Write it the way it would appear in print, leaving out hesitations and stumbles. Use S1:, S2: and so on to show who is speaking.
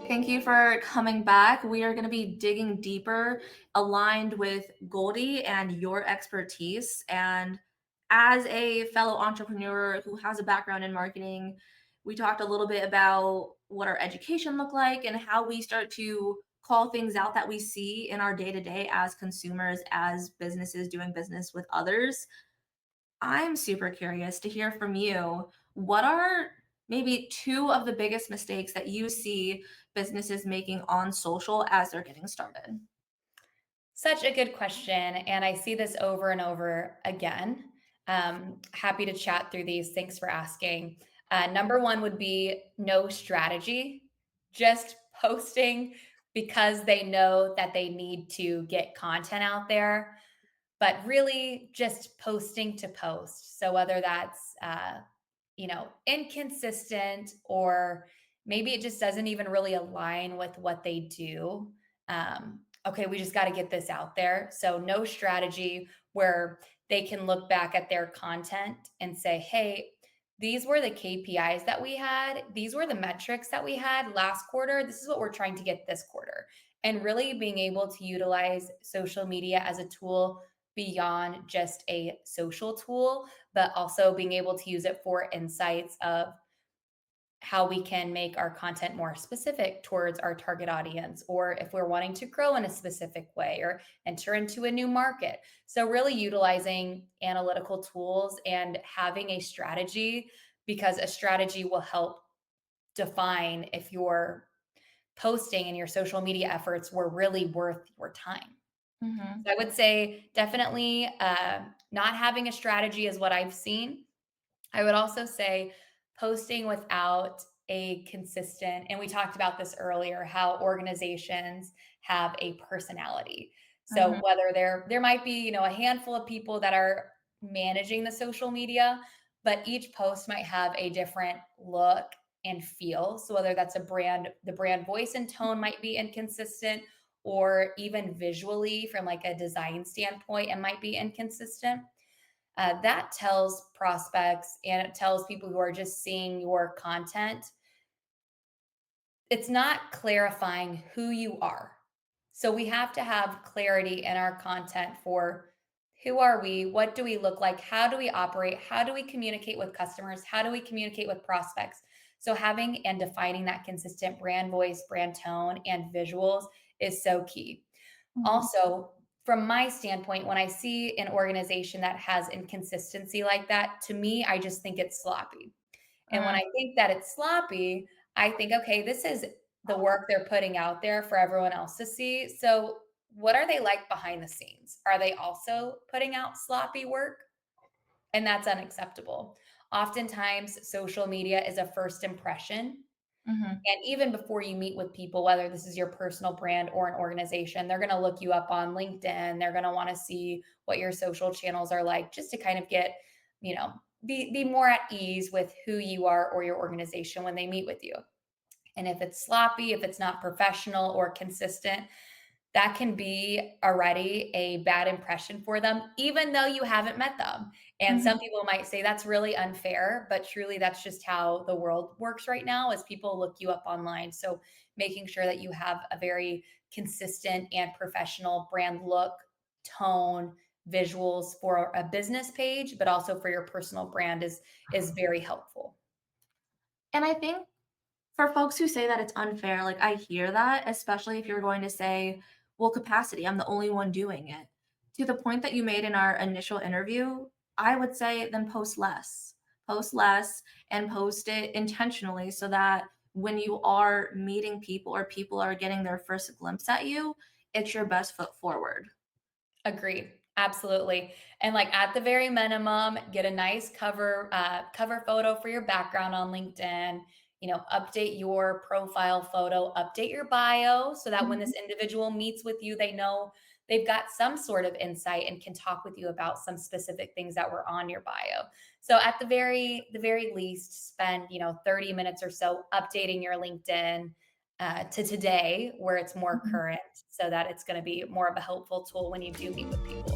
S1: Thank you for coming back. We are going to be digging deeper, aligned with Goldie and your expertise. And as a fellow entrepreneur who has a background in marketing, we talked a little bit about what our education looked like and how we start to call things out that we see in our day to day as consumers, as businesses doing business with others. I'm super curious to hear from you. What are maybe two of the biggest mistakes that you see businesses making on social as they're getting started?
S2: Such a good question. And I see this over and over again. Happy to chat through these. Thanks for asking. Number one would be no strategy, just posting because they know that they need to get content out there, but really just posting to post. So whether that's, inconsistent or maybe it just doesn't even really align with what they do. Okay, we just got to get this out there. So, no strategy where they can look back at their content and say, hey, these were the KPIs that we had. These were the metrics that we had last quarter. This is what we're trying to get this quarter. And really being able to utilize social media as a tool beyond just a social tool, but also being able to use it for insights of how we can make our content more specific towards our target audience, or if we're wanting to grow in a specific way or enter into a new market. So, really utilizing analytical tools and having a strategy because a strategy will help define if your posting and your social media efforts were really worth your time.
S1: Mhm.
S2: So, I would say definitely not having a strategy is what I've seen. I would also say posting without a consistent, and we talked about this earlier, how organizations have a personality. So
S1: Mhm.
S2: whether there might be, a handful of people that are managing the social media, but each post might have a different look and feel. So whether that's the brand voice and tone might be inconsistent, or even visually from like a design standpoint, it might be inconsistent. That tells prospects and it tells people who are just seeing your content, it's not clarifying who you are. So we have to have clarity in our content for who are we? What do we look like? How do we operate? How do we communicate with customers? How do we communicate with prospects? So having and defining that consistent brand voice, brand tone, and visuals is so key.
S1: Mhm.
S2: Also, from my standpoint, when I see an organization that has inconsistency like that, to me, I just think it's sloppy. And when
S1: Mm.
S2: I think that it's sloppy, I think, okay, this is the work they're putting out there for everyone else to see. So, what are they like behind the scenes? Are they also putting out sloppy work? And that's unacceptable. Oftentimes, social media is a first impression.
S1: Mhm.
S2: And even before you meet with people, whether this is your personal brand or an organization, they're going to look you up on LinkedIn. They're going to want to see what your social channels are like just to kind of get, be more at ease with who you are or your organization when they meet with you. And if it's sloppy, if it's not professional or consistent, that can be already a bad impression for them, even though you haven't met them. And
S1: Mhm.
S2: some people might say that's really unfair, but truly that's just how the world works right now as people look you up online. So making sure that you have a very consistent and professional brand look, tone, visuals for a business page, but also for your personal brand is very helpful.
S1: And I think for folks who say that it's unfair, like I hear that, especially if you're going to say, well, capacity, I'm the only one doing it. To the point that you made in our initial interview, I would say then post less. Post less and post it intentionally so that when you are meeting people or people are getting their first glimpse at you, it's your best foot forward.
S2: Agreed. Absolutely. And like at the very minimum, get a nice cover photo for your background on LinkedIn. Update your profile photo, update your bio so that when this
S1: Mhm.
S2: individual meets with you, they know they've got some sort of insight and can talk with you about some specific things that were on your bio. So at the very least, spend 30 minutes or so updating your LinkedIn to today where it's more
S1: Mhm.
S2: current so that it's going to be more of a helpful tool when you do meet with people.